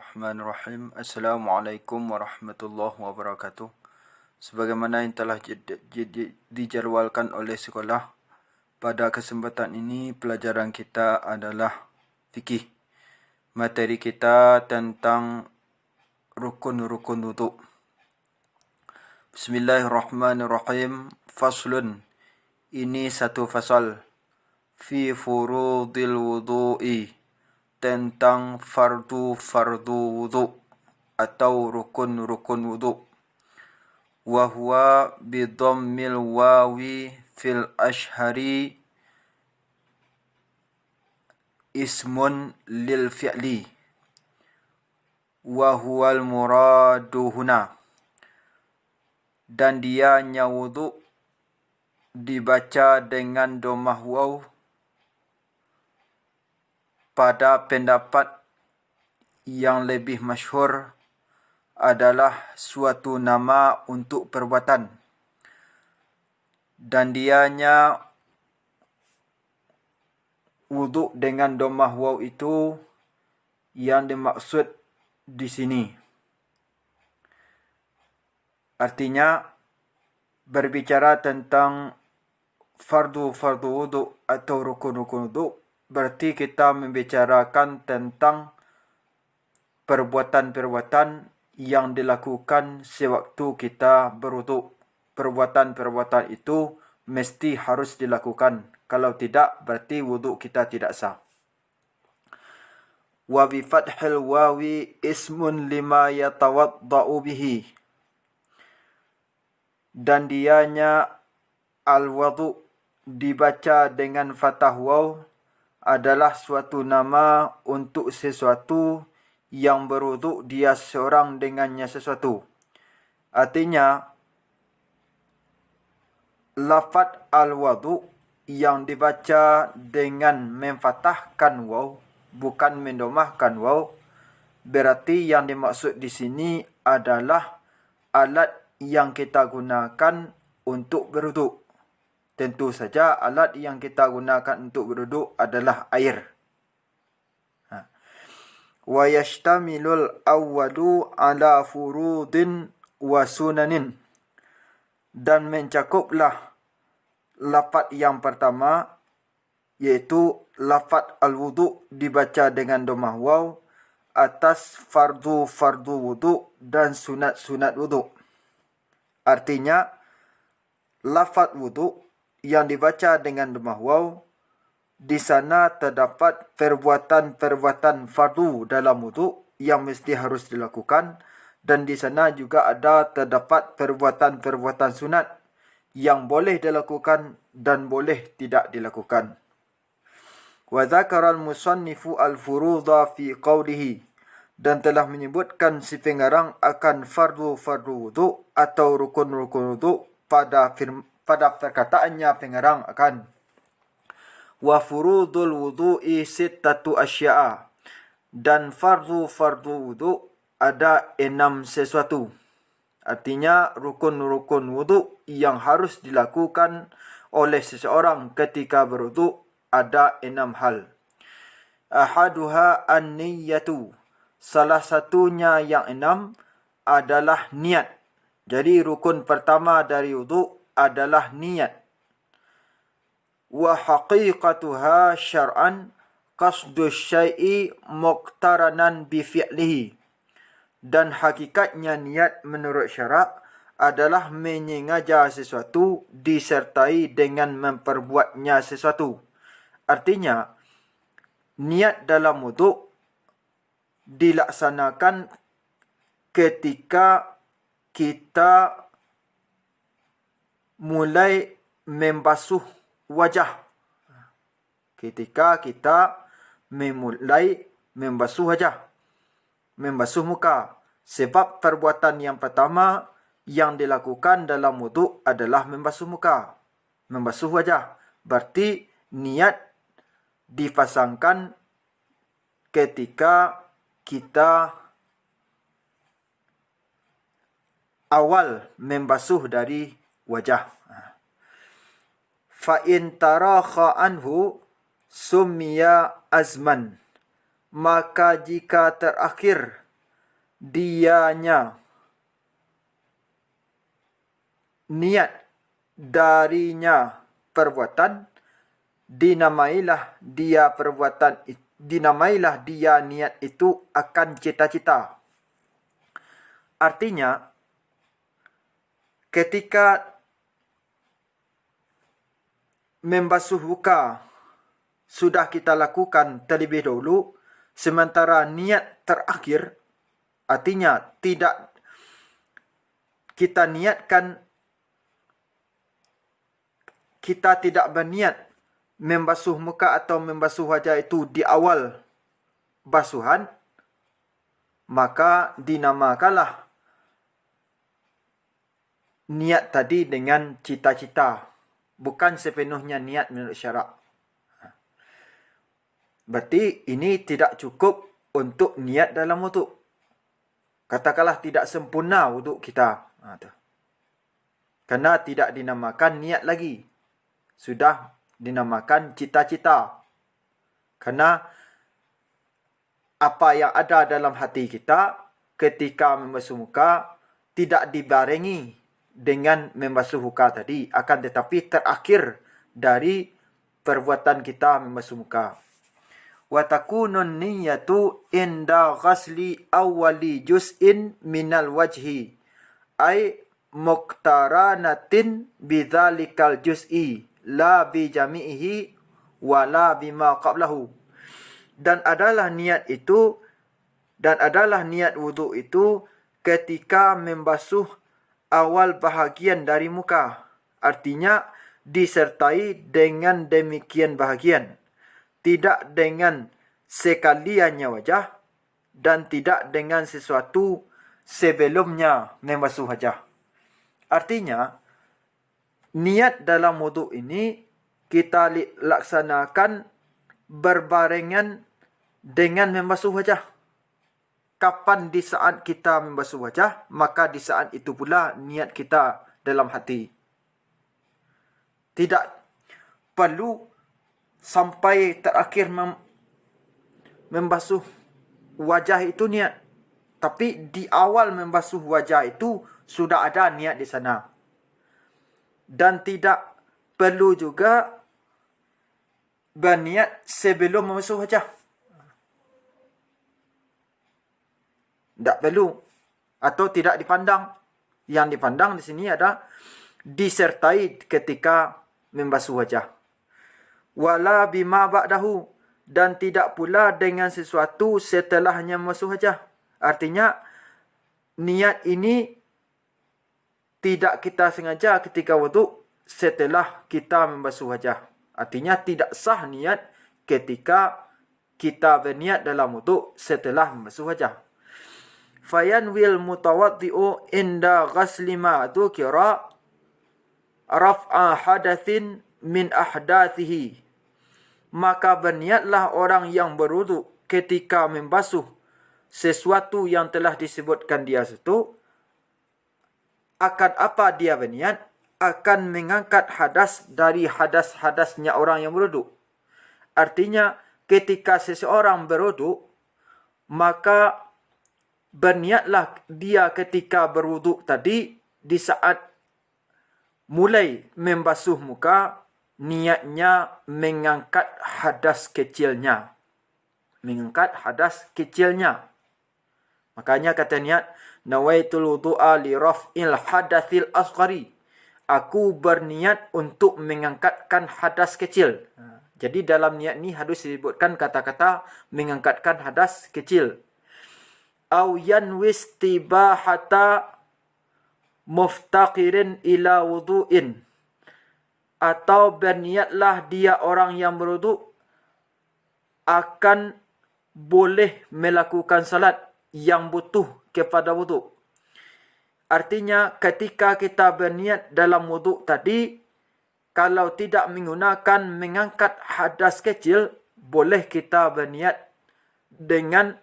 Bismillahirrahmanirrahim. Assalamualaikum warahmatullahi wabarakatuh. Sebagaimana yang telah dijadualkan oleh sekolah, pada kesempatan ini pelajaran kita adalah fikih. Materi kita tentang rukun-rukun wuduk. Bismillahirrahmanirrahim. Faslun. Ini satu fasal. Fi furudil wudu'i. Tentang fardu wudu atau rukun-rukun wudu. Wa huwa bi dhammil wawi fil ashhari ismun lil fi'li. Wa huwal muradu huna. Dan dianya wudu dibaca dengan dhammah waw pada pendapat yang lebih masyhur adalah suatu nama untuk perbuatan. Dan dianya wuduk dengan dhammah waw itu yang dimaksud di sini. Artinya berbicara tentang fardu wuduk atau rukun-rukun wuduk, berarti kita membicarakan tentang perbuatan-perbuatan yang dilakukan sewaktu kita berwuduk. Perbuatan-perbuatan itu mesti harus dilakukan. Kalau tidak, berarti wuduk kita tidak sah. Wa bi fathil wawi ismun lima yatawadda'u bihi. Dan dianya al-wudu dibaca dengan fathah waw adalah suatu nama untuk sesuatu yang berwuduk dia seorang dengannya sesuatu. Artinya, lafaz al-wudu yang dibaca dengan memfathahkan waw, bukan mendomahkan waw, berarti yang dimaksud di sini adalah alat yang kita gunakan untuk berwuduk. Tentu saja alat yang kita gunakan untuk berwuduk adalah air. Wa yashtamilul awwalu ala furudin wa sunanin. Dan mencakuplah lafaz yang pertama, yaitu lafaz al-wudu dibaca dengan dhammah waw atas fardu wudu dan sunat wudu. Artinya, lafaz wudu yang dibaca dengan dhammah waw, di sana terdapat perbuatan-perbuatan fardu dalam wudu yang mesti harus dilakukan, dan di sana juga terdapat perbuatan-perbuatan sunat yang boleh dilakukan dan boleh tidak dilakukan. Wa dzakara al-musannifu al-furudha fi qawlihi. Dan telah menyebutkan si pengarang akan fardu wudu atau rukun-rukun wudu pada perkataannya pengarang akan wa furudul wudu'i sittatu asya'a. Dan fardu wudu ada 6 sesuatu. Artinya rukun-rukun wudu yang harus dilakukan oleh seseorang ketika berwudu ada 6 hal. Ahaduha an-niyyatu. Salah satunya yang 6 adalah niat. Jadi rukun pertama dari wudu adalah niat. Wa haqiqatuha syar'an qasdu syai'i muqtaranan bi fi'lihi. Dan hakikatnya niat menurut syarak adalah menyengaja sesuatu disertai dengan memperbuatnya sesuatu. Artinya, niat dalam wudu dilaksanakan ketika kita mulai membasuh wajah. Ketika kita memulai membasuh wajah, membasuh muka. Sebab perbuatan yang pertama yang dilakukan dalam wudu adalah membasuh muka, membasuh wajah. Berarti niat dipasangkan ketika kita awal membasuh dari wajah. Fa in tarakha anhu summiya azman. Maka jika terakhir dianya, niat darinya perbuatan, dinamailah dia niat itu akan cita-cita. Artinya, ketika membasuh muka sudah kita lakukan terlebih dahulu, sementara niat terakhir, artinya tidak kita niatkan, kita tidak berniat membasuh muka atau membasuh wajah itu di awal basuhan, maka dinamakanlah niat tadi dengan cita-cita, bukan sepenuhnya niat menurut syarak. Berarti ini tidak cukup untuk niat dalam wuduk. Katakanlah tidak sempurna wuduk kita. Kerana tidak dinamakan niat lagi. Sudah dinamakan cita-cita. Kerana apa yang ada dalam hati kita ketika membasuh muka tidak dibarengi dengan membasuh muka tadi. Akan tetapi terakhir dari perbuatan kita membasuh muka. Wa takunun niyyatu inda ghasli awwali juz'in minal wajhi ay muqtaranatin bidzalikal juz'i la bi jami'ihi wa la bima qablahu. Dan adalah niat wuduk itu ketika membasuh awal bahagian dari muka, artinya disertai dengan demikian bahagian, tidak dengan sekaliannya wajah dan tidak dengan sesuatu sebelumnya membasuh wajah. Artinya, niat dalam wuduk ini kita laksanakan berbarengan dengan membasuh wajah. Kapan di saat kita membasuh wajah, maka di saat itu pula niat kita dalam hati. Tidak perlu sampai terakhir membasuh wajah itu niat. Tapi di awal membasuh wajah itu sudah ada niat di sana. Dan tidak perlu juga berniat sebelum membasuh wajah. Tak perlu. Atau tidak dipandang. Yang dipandang di sini ada disertai ketika membasuh wajah. Wala bima ba'dahu. Dan tidak pula dengan sesuatu setelahnya membasuh wajah. Artinya, niat ini tidak kita sengaja ketika wuduk setelah kita membasuh wajah. Artinya, tidak sah niat ketika kita berniat dalam wuduk setelah membasuh wajah. Fayanwil mutawaddi'u inda ghasli ma dzukira raf'a hadatsin min ahdathihi. Maka berniatlah orang yang berwuduk ketika membasuh sesuatu yang telah disebutkan dia itu. Akan apa dia berniat? Akan mengangkat hadas dari hadas-hadasnya orang yang berwuduk. Artinya, ketika seseorang berwuduk, maka berniatlah dia ketika berwuduk tadi, di saat mulai membasuh muka, niatnya mengangkat hadas kecilnya. Mengangkat hadas kecilnya. Makanya kata niat, nawaitul wudu'a li raf'il hadatsil asghari. Aku berniat untuk mengangkatkan hadas kecil. Jadi dalam niat ni harus disebutkan kata-kata mengangkatkan hadas kecil. Au yanwis tibahata muftaqirin ila wudu'in. Atau berniatlah dia orang yang berwuduk akan boleh melakukan salat yang butuh kepada wuduk. Artinya ketika kita berniat dalam wuduk tadi, kalau tidak menggunakan mengangkat hadas kecil, boleh kita berniat dengan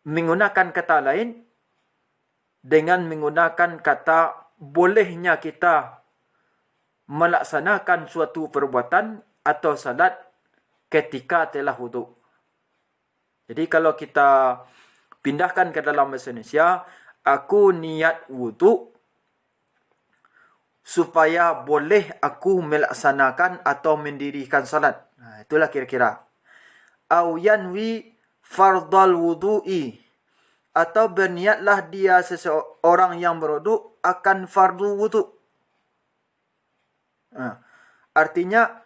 menggunakan kata lain, dengan menggunakan kata bolehnya kita melaksanakan suatu perbuatan atau salat ketika telah wuduk. Jadi kalau kita Pindahkan ke dalam bahasa Indonesia, aku niat wuduk supaya boleh aku melaksanakan atau mendirikan salat. Itulah kira-kira. Au yanwi fardal wudu'i, atau berniatlah dia seseorang yang berwuduk akan fardu wuduk. Artinya,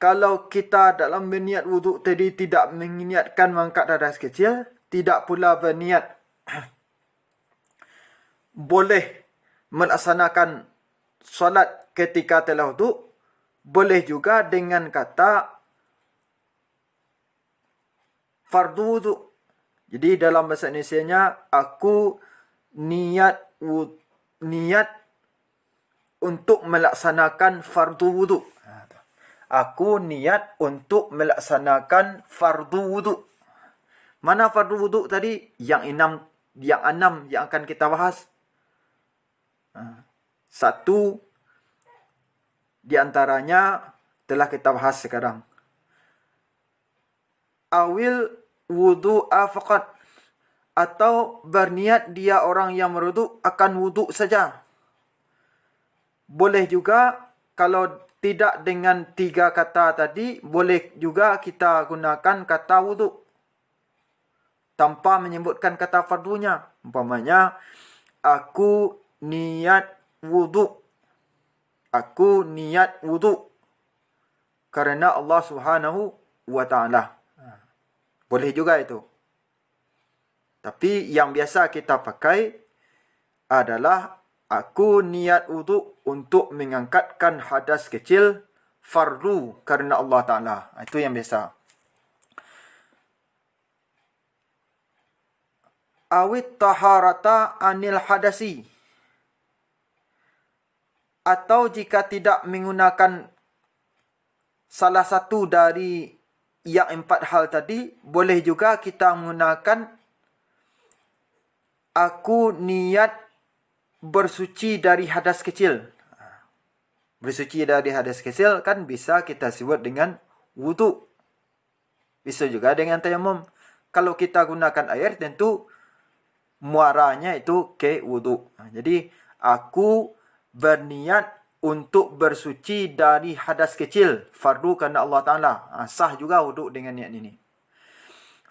kalau kita dalam berniat wuduk tadi tidak meniatkan mengangkat hadas kecil, tidak pula berniat boleh melaksanakan solat ketika telah wuduk, boleh juga dengan kata fardu wuduk. Jadi dalam bahasa Indonesianya, aku niat untuk melaksanakan fardu wuduk. Aku niat untuk melaksanakan fardu wuduk. Mana fardu wuduk tadi? Yang enam yang akan kita bahas. Satu di antaranya telah kita bahas sekarang. Awil wudu'a faqat, atau berniat dia orang yang berwuduk akan wuduk saja. Boleh juga kalau tidak dengan 3 kata tadi, boleh juga kita gunakan kata wuduk tanpa menyebutkan kata fardunya. Umpamanya, aku niat wuduk. Aku niat wuduk karena Allah Subhanahu wa ta'ala. Boleh juga itu. Tapi yang biasa kita pakai adalah aku niat wuduk untuk mengangkatkan hadas kecil fardu karena Allah Ta'ala. Itu yang biasa. Awit taharata anil hadasi, atau jika tidak menggunakan salah satu dari yang 4 hal tadi, boleh juga kita menggunakan aku niat bersuci dari hadas kecil. Bersuci dari hadas kecil kan bisa kita sebut dengan wuduk. Bisa juga dengan tayamum. Kalau kita gunakan air, tentu muaranya itu ke wuduk. Jadi, aku berniat untuk bersuci dari hadas kecil, fardu karena Allah Ta'ala. Sah juga wuduk dengan niat ini.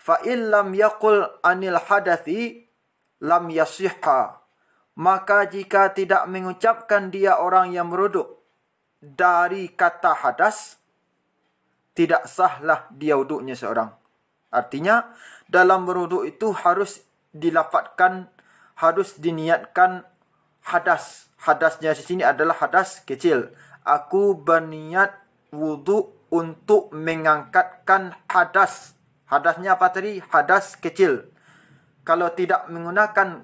Fa'il lam yaqul anil hadathi lam yasihha. Maka jika tidak mengucapkan dia orang yang berwuduk dari kata hadas, tidak sahlah dia wuduknya seorang. Artinya, dalam berwuduk itu harus dilafadzkan, harus diniatkan hadas. Hadasnya di sini adalah hadas kecil. Aku berniat wuduk untuk mengangkatkan hadas. Hadasnya apa tadi? Hadas kecil. Kalau tidak menggunakan,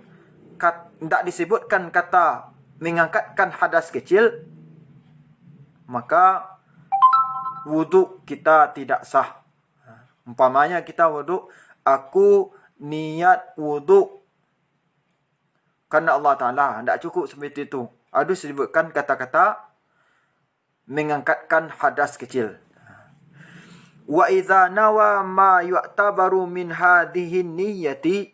tidak disebutkan kata mengangkatkan hadas kecil, maka wuduk kita tidak sah. Umpamanya kita wuduk, aku niat wuduk karena Allah Ta'ala. Tidak cukup seperti itu. Harus disebutkan kata-kata mengangkatkan hadas kecil. Wa idza nawa ma yu'tabaru min hadhihi niyyati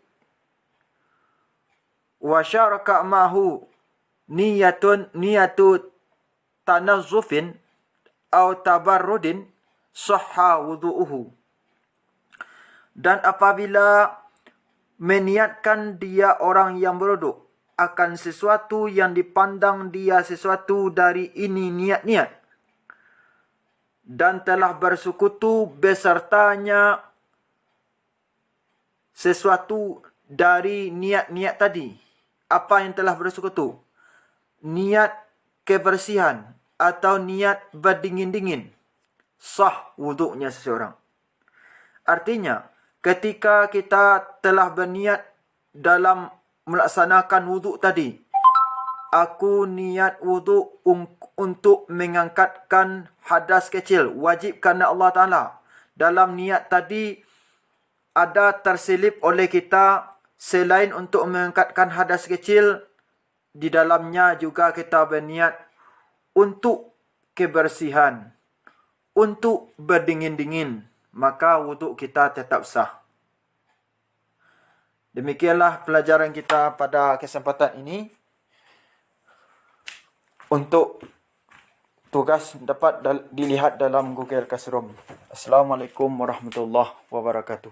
wa syaraka mahu niyatu tanazzufin aw tabarrudin sahha wudu'uhu. Dan apabila meniatkan dia orang yang berwuduk akan sesuatu yang dipandang dia sesuatu dari ini niat-niat, dan telah bersekutu besertanya sesuatu dari niat-niat tadi. Apa yang telah bersekutu? Niat kebersihan atau niat berdingin-dingin. Sah wuduknya seseorang. Artinya, ketika kita telah berniat dalam melaksanakan wuduk tadi, aku niat wuduk untuk mengangkatkan hadas kecil, wajib kerana Allah Ta'ala. Dalam niat tadi, ada terselip oleh kita, selain untuk mengangkatkan hadas kecil, di dalamnya juga kita berniat untuk kebersihan, untuk berdingin-dingin, maka wuduk kita tetap sah. Demikianlah pelajaran kita pada kesempatan ini. Untuk tugas dapat dilihat dalam Google Classroom. Assalamualaikum warahmatullahi wabarakatuh.